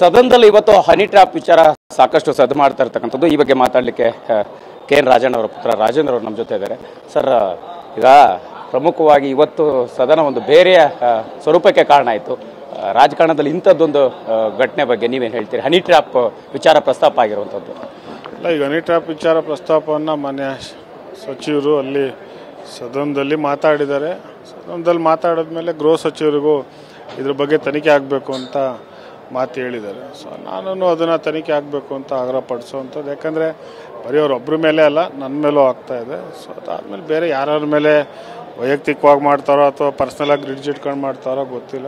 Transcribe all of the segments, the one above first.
ಸದನದಲ್ಲಿ ಇವತ್ತು honey trap ವಿಚಾರ ಸಾಕಷ್ಟು ಸದ್ದು ಮಾಡ್ತಾ ಇರ್ತಕ್ಕಂಥದ್ದು. ಈ ಬಗ್ಗೆ ಮಾತಾಡಲಿಕ್ಕೆ ಕೆ ಎನ್ ರಾಜಣ್ಣ ಅವರ ಪುತ್ರ ರಾಜೇಂದ್ರ ಅವರು ನಮ್ಮ ಜೊತೆ ಇದ್ದಾರೆ. ಸರ್, ಈಗ ಪ್ರಮುಖವಾಗಿ ಇವತ್ತು ಸದನ ಒಂದು ಬೇರೆಯ ಸ್ವರೂಪಕ್ಕೆ ಕಾರಣ ಆಯಿತು. ರಾಜಕಾರಣದಲ್ಲಿ ಇಂಥದ್ದೊಂದು ಘಟನೆ ಬಗ್ಗೆ ನೀವೇನು ಹೇಳ್ತೀರಿ? ಹನಿ ಟ್ರ್ಯಾಪ್ ವಿಚಾರ ಪ್ರಸ್ತಾಪ ಆಗಿರುವಂಥದ್ದು. ಅಲ್ಲ, ಈಗ ಹನಿ ಟ್ರ್ಯಾಪ್ ವಿಚಾರ ಪ್ರಸ್ತಾಪವನ್ನು ಮಾನ್ಯ ಸಚಿವರು ಅಲ್ಲಿ ಸದನದಲ್ಲಿ ಮಾತಾಡಿದ್ದಾರೆ. ಸದನದಲ್ಲಿ ಮಾತಾಡಿದ್ಮೇಲೆ ಗೃಹ ಸಚಿವರಿಗೂ ಇದ್ರ ಬಗ್ಗೆ ತನಿಖೆ ಆಗಬೇಕು ಅಂತ ಮಾತು ಹೇಳಿದ್ದಾರೆ. ಸೊ ನಾನು ಅದನ್ನು ತನಿಖೆ ಆಗಬೇಕು ಅಂತ ಆಗ್ರಹಪಡಿಸುವಂಥದ್ದು. ಯಾಕಂದರೆ ಬರೀ ಅವರೊಬ್ಬರ ಮೇಲೆ ಅಲ್ಲ, ನನ್ನ ಮೇಲೂ ಆಗ್ತಾ ಇದೆ. ಸೊ ಅದಾದಮೇಲೆ ಬೇರೆ ಯಾರ್ಯಾರ ಮೇಲೆ ವೈಯಕ್ತಿಕವಾಗಿ ಮಾಡ್ತಾರೋ ಅಥವಾ ಪರ್ಸ್ನಲಾಗಿ ಗ್ರಿಡ್ಜ್ ಇಟ್ಕೊಂಡು ಮಾಡ್ತಾರೋ ಗೊತ್ತಿಲ್ಲ.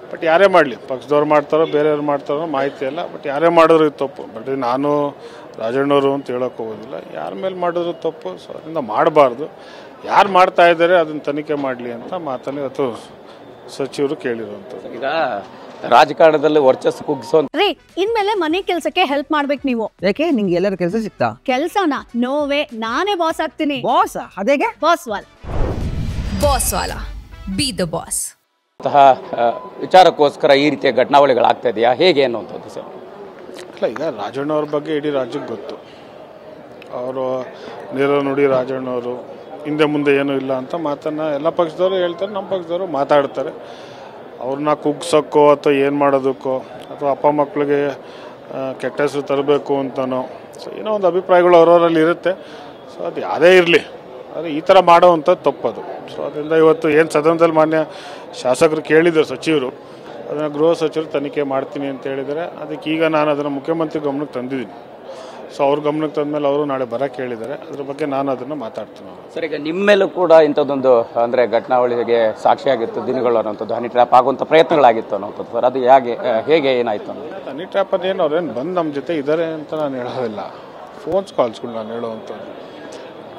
ಬಟ್ ಯಾರೇ ಮಾಡಲಿ, ಪಕ್ಷದವ್ರು ಮಾಡ್ತಾರೋ ಬೇರೆಯವ್ರು ಮಾಡ್ತಾರೋ ಮಾಹಿತಿ ಇಲ್ಲ. ಬಟ್ ಯಾರೇ ಮಾಡಿದ್ರು ಇದು ತಪ್ಪು. ಬಟ್ ನಾನು ರಾಜಣ್ಣವರು ಅಂತ ಹೇಳೋಕೆ ಹೋಗೋದಿಲ್ಲ. ಯಾರ ಮೇಲೆ ಮಾಡಿದ್ರು ತಪ್ಪು. ಸೊ ಅದರಿಂದ ಮಾಡಬಾರ್ದು. ಯಾರು ಮಾಡ್ತಾ ಇದ್ದಾರೆ ಅದನ್ನು ತನಿಖೆ ಮಾಡಲಿ ಅಂತ ಮಾತನ್ನು ಇವತ್ತು ಸಚಿವರು ಕೇಳಿರುವಂಥದ್ದು. ಈಗ ರಾಜಕಾರಣದಲ್ಲಿ ವರ್ಚಸ್ಸು ಕುಗ್ಗಿಸೋ ರೀ, ಇನ್ಮೇಲೆ ಮನೆ ಕೆಲ್ಸಕ್ಕೆ ಹೆಲ್ಪ್ ಮಾಡ್ಬೇಕು ನೀವು. ಯಾಕೆ ನಿಂಗೆ ಎಲ್ಲರ ಕೆಲಸ ಸಿಗ್ತಾ? ಕೆಲ್ಸನ ನೋವೇ, ನಾನೇ ಬಾಸ್ ಆಗ್ತೀನಿ. ಬಾಸ್ ಅದೇಗೆ? ಬಾಸ್ ವಾಲ ಬಿ ದ ಬಾಸ್. ವಿಚಾರಕ್ಕೋಸ್ಕರ ಈ ರೀತಿಯ ಘಟನಾವಳಿಗಳಾಗ್ತಾ ಇದೆಯಾ, ಹೇಗೆ ಅನ್ನುವಂಥದ್ದು ಸರ್? ಇಲ್ಲ, ಈಗ ರಾಜಣ್ಣವ್ರ ಬಗ್ಗೆ ಇಡೀ ರಾಜ್ಯಕ್ಕೆ ಗೊತ್ತು. ಅವರು ನೇರ ನುಡಿ ರಾಜಣ್ಣವರು, ಹಿಂದೆ ಮುಂದೆ ಏನೂ ಇಲ್ಲ ಅಂತ ಮಾತನ್ನು ಎಲ್ಲ ಪಕ್ಷದವರು ಹೇಳ್ತಾರೆ, ನಮ್ಮ ಪಕ್ಷದವರು ಮಾತಾಡ್ತಾರೆ. ಅವ್ರನ್ನ ಕುಗ್ಸೋಕ್ಕೋ ಅಥವಾ ಏನು ಮಾಡೋದಕ್ಕೋ ಅಥವಾ ಅಪ್ಪ ಮಕ್ಕಳಿಗೆ ಕೆಟ್ಟ ಹೆಸರು ತರಬೇಕು ಅಂತನೋ ಸೊ ಏನೋ ಒಂದು ಅಭಿಪ್ರಾಯಗಳು ಅವರವರಲ್ಲಿ ಇರುತ್ತೆ. ಸೊ ಅದು ಯಾವುದೇ ಇರಲಿ, ಆದರೆ ಈ ಥರ ಮಾಡೋವಂಥದ್ದು ತಪ್ಪದು. ಸೊ ಅದರಿಂದ ಇವತ್ತು ಏನು ಸದನದಲ್ಲಿ ಮಾನ್ಯ ಶಾಸಕರು ಕೇಳಿದರು ಸಚಿವರು, ಅದನ್ನು ಗೃಹ ಸಚಿವರು ತನಿಖೆ ಮಾಡ್ತೀನಿ ಅಂತ ಹೇಳಿದ್ದಾರೆ. ಅದಕ್ಕೆ ಈಗ ನಾನು ಅದನ್ನು ಮುಖ್ಯಮಂತ್ರಿ ಗಮನಕ್ಕೆ ತಂದಿದ್ದೀನಿ. ಸೊ ಅವ್ರ ಗಮನಕ್ಕೆ ತಂದಮೇಲೆ ಅವರು ನಾಳೆ ಬರೋಕ್ಕೆ ಹೇಳಿದ್ದಾರೆ. ಅದ್ರ ಬಗ್ಗೆ ನಾನು ಅದನ್ನು ಮಾತಾಡ್ತೀನಿ. ಸರ್, ಈಗ ನಿಮ್ಮ ಮೇಲೂ ಕೂಡ ಇಂಥದ್ದೊಂದು ಅಂದರೆ ಘಟನಾವಳಿಗೆ ಸಾಕ್ಷಿಯಾಗಿತ್ತು ದಿನಗಳು ಅನ್ನೋಂಥದ್ದು, ಹನಿ ಟ್ರ್ಯಾಪ್ ಆಗುವಂಥ ಪ್ರಯತ್ನಗಳಾಗಿತ್ತು ಅನ್ನೋಂಥದ್ದು. ಸರ್, ಅದು ಹೇಗೆ ಏನಾಯಿತು ಅನ್ನೋದು? ಹನಿ ಟ್ರ್ಯಾಪ್ ಅದೇನು ಅವ್ರೇನು ಬಂದು ನಮ್ಮ ಜೊತೆ ಇದ್ದಾರೆ ಅಂತ ನಾನು ಹೇಳೋದಿಲ್ಲ. ಫೋನ್ಸ್ ಕಾಲ್ಸ್ಗಳು ನಾನು ಹೇಳುವಂಥದ್ದು.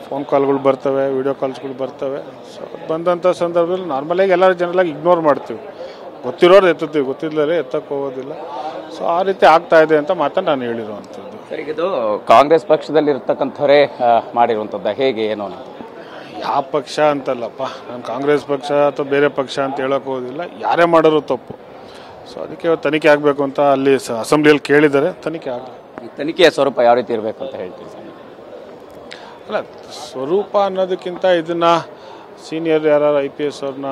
ಫೋನ್ ಕಾಲ್ಗಳು ಬರ್ತವೆ, ವಿಡಿಯೋ ಕಾಲ್ಸ್ಗಳು ಬರ್ತವೆ. ಸೊ ಬಂದಂಥ ಸಂದರ್ಭದಲ್ಲಿ ನಾರ್ಮಲಾಗಿ ಎಲ್ಲರೂ ಜನರಾಗಿ ಇಗ್ನೋರ್ ಮಾಡ್ತೀವಿ. ಗೊತ್ತಿರೋರು ಎತ್ತುತ್ತೀವಿ, ಗೊತ್ತಿಲ್ಲದೆ ಎತ್ತಕ್ಕೆ ಹೋಗೋದಿಲ್ಲ. ಸೊ ಆ ರೀತಿ ಆಗ್ತಾ ಇದೆ ಅಂತ ಮಾತನ್ನು ನಾನು ಹೇಳಿರುವಂಥದ್ದು. ಸರ್, ಈಗ ಇದು ಕಾಂಗ್ರೆಸ್ ಪಕ್ಷದಲ್ಲಿ ಇರ್ತಕ್ಕಂಥವರೇ ಮಾಡಿರುವಂಥದ್ದು, ಹೇಗೆ ಏನೋ? ಯಾವ ಪಕ್ಷ ಅಂತಲ್ಲಪ್ಪ, ನಾನು ಕಾಂಗ್ರೆಸ್ ಪಕ್ಷ ಅಥವಾ ಬೇರೆ ಪಕ್ಷ ಅಂತ ಹೇಳೋಕೆ ಹೋಗೋದಿಲ್ಲ. ಯಾರೇ ಮಾಡೋರು ತಪ್ಪು. ಸೊ ಅದಕ್ಕೆ ತನಿಖೆ ಆಗಬೇಕು ಅಂತ ಅಲ್ಲಿ ಅಸೆಂಬ್ಲಿಯಲ್ಲಿ ಕೇಳಿದ್ದಾರೆ. ತನಿಖೆ ಆಗಲಿ. ಈ ತನಿಖೆಯ ಸ್ವರೂಪ ಯಾವ ರೀತಿ ಇರಬೇಕು ಅಂತ ಹೇಳ್ತೀವಿ ಸರ್? ಅಲ್ಲ, ಸ್ವರೂಪ ಅನ್ನೋದಕ್ಕಿಂತ ಇದನ್ನು ಸೀನಿಯರ್ ಯಾರು IPS ಅವ್ರನ್ನ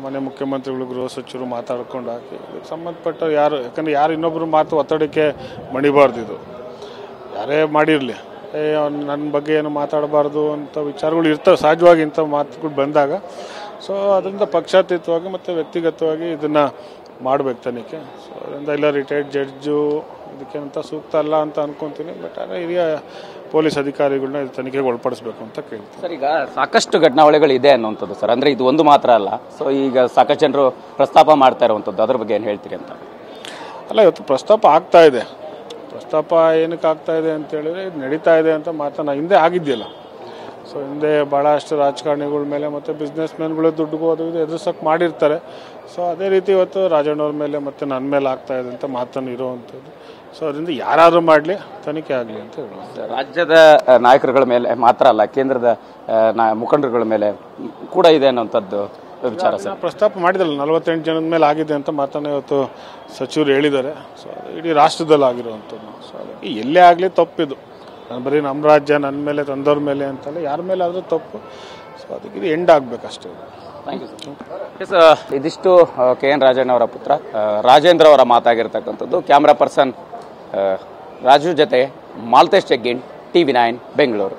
ಮನೆ ಮುಖ್ಯಮಂತ್ರಿಗಳು ಗೃಹ ಸಚಿವರು ಮಾತಾಡ್ಕೊಂಡು ಹಾಕಿ ಇದಕ್ಕೆ ಸಂಬಂಧಪಟ್ಟ ಯಾರು, ಯಾಕಂದರೆ ಯಾರು ಇನ್ನೊಬ್ಬರು ಮಾತು ಒತ್ತಡಕ್ಕೆ ಮಣಿಬಾರ್ದು. ಇದು ಯಾರೇ ಮಾಡಿರಲಿ, ನನ್ನ ಬಗ್ಗೆ ಏನು ಮಾತಾಡಬಾರ್ದು ಅಂತ ವಿಚಾರಗಳು ಇರ್ತವೆ ಸಹಜವಾಗಿ ಇಂಥ ಮಾತುಗಳು ಬಂದಾಗ. ಸೊ ಅದರಿಂದ ಪಕ್ಷಾತೀತವಾಗಿ ಮತ್ತು ವ್ಯಕ್ತಿಗತವಾಗಿ ಇದನ್ನು ಮಾಡಬೇಕು ತನಿಖೆ. ಸೊ ಅದರಿಂದ ಇಲ್ಲ ರಿಟೈರ್ಡ್ ಜಡ್ಜು ಇದಕ್ಕೇನಂತ ಸೂಕ್ತ ಅಲ್ಲ ಅಂತ ಅನ್ಕೊತೀನಿ. ಬಟ್ ಆದರೆ ಹಿರಿಯ ಪೊಲೀಸ್ ಅಧಿಕಾರಿಗಳನ್ನ ಇದು ತನಿಖೆಗೆ ಒಳಪಡಿಸ್ಬೇಕು ಅಂತ ಕೇಳ್ತೀನಿ. ಸರ್, ಈಗ ಸಾಕಷ್ಟು ಘಟನಾವಳಿಗಳು ಇದೆ ಅನ್ನುವಂಥದ್ದು ಸರ್, ಅಂದರೆ ಇದು ಒಂದು ಮಾತ್ರ ಅಲ್ಲ. ಸೊ ಈಗ ಸಾಕಷ್ಟು ಜನರು ಪ್ರಸ್ತಾಪ ಮಾಡ್ತಾ ಇರುವಂಥದ್ದು, ಅದ್ರ ಬಗ್ಗೆ ಏನು ಹೇಳ್ತೀರಿ ಅಂತ? ಅಲ್ಲ, ಇವತ್ತು ಪ್ರಸ್ತಾಪ ಆಗ್ತಾ ಇದೆ. ಪ್ರಸ್ತಾಪ ಏನಕ್ಕೆ ಆಗ್ತಾ ಇದೆ ಅಂತ ಹೇಳಿದ್ರೆ ಇದು ನಡೀತಾ ಇದೆ ಅಂತ ಮಾತನ್ನ ಹಿಂದೆ ಆಗಿದೆಯಲ್ಲ. ಸೊ ಹಿಂದೆ ಭಾಳಷ್ಟು ರಾಜಕಾರಣಿಗಳ ಮೇಲೆ ಮತ್ತು ಬಿಸ್ನೆಸ್ ಮ್ಯಾನ್ಗಳು ದುಡ್ಡುಗೂ ಅದು ಇದು ಎದುರಿಸೋಕೆ ಮಾಡಿರ್ತಾರೆ. ಸೊ ಅದೇ ರೀತಿ ಇವತ್ತು ರಾಜಣ್ಣವ್ರ ಮೇಲೆ ಮತ್ತು ನನ್ನ ಮೇಲೆ ಆಗ್ತಾ ಇದೆ ಅಂತ ಮಾತನ್ನು ಇರುವಂಥದ್ದು. ಸೊ ಅದರಿಂದ ಯಾರು ಮಾಡಲಿ, ತನಿಖೆ ಆಗಲಿ ಅಂತ ಹೇಳುವಂಥದ್ದು. ರಾಜ್ಯದ ನಾಯಕರುಗಳ ಮೇಲೆ ಮಾತ್ರ ಅಲ್ಲ, ಕೇಂದ್ರದ ಮುಖಂಡರುಗಳ ಮೇಲೆ ಕೂಡ ಇದೆ ಅನ್ನೋಂಥದ್ದು ವಿಚಾರ ಸರ್. ಪ್ರಸ್ತಾಪ ಮಾಡಿದಲ್ಲ, 48 ಜನದ ಮೇಲೆ ಆಗಿದೆ ಅಂತ ಮಾತನ್ನು ಇವತ್ತು ಸಚಿವರು ಹೇಳಿದ್ದಾರೆ. ಸೊ ಅದು ಇಡೀ ರಾಷ್ಟ್ರದಲ್ಲಿ ಆಗಿರುವಂಥದ್ದು. ಸೊ ಅದಕ್ಕೆ ಎಲ್ಲೇ ಆಗಲಿ ತಪ್ಪಿದು. ನಾನು ಬರೀ ನಮ್ಮ ರಾಜ್ಯ, ನನ್ನ ಮೇಲೆ ತಂದವ್ರ ಮೇಲೆ ಅಂತಲ್ಲ, ಯಾರ ಮೇಲೆ ಆದರೂ ತಪ್ಪು. ಸೊ ಅದಕ್ಕೆ ಇದು ಎಂಡ್ ಆಗಬೇಕಷ್ಟೇ. Thank you sir. ಇದಿಷ್ಟು ಕೆ ಎನ್ ರಾಜಣ್ಣ ಅವರ ಪುತ್ರ ರಾಜೇಂದ್ರ ಅವರ ಮಾತಾಗಿರ್ತಕ್ಕಂಥದ್ದು. ಕ್ಯಾಮ್ರಾ ಪರ್ಸನ್ ರಾಜು ಜೊತೆ ಮಾಲ್ತೇಶ್ ಚೆಗ್ಗಿನ್, TV9 ಬೆಂಗಳೂರು.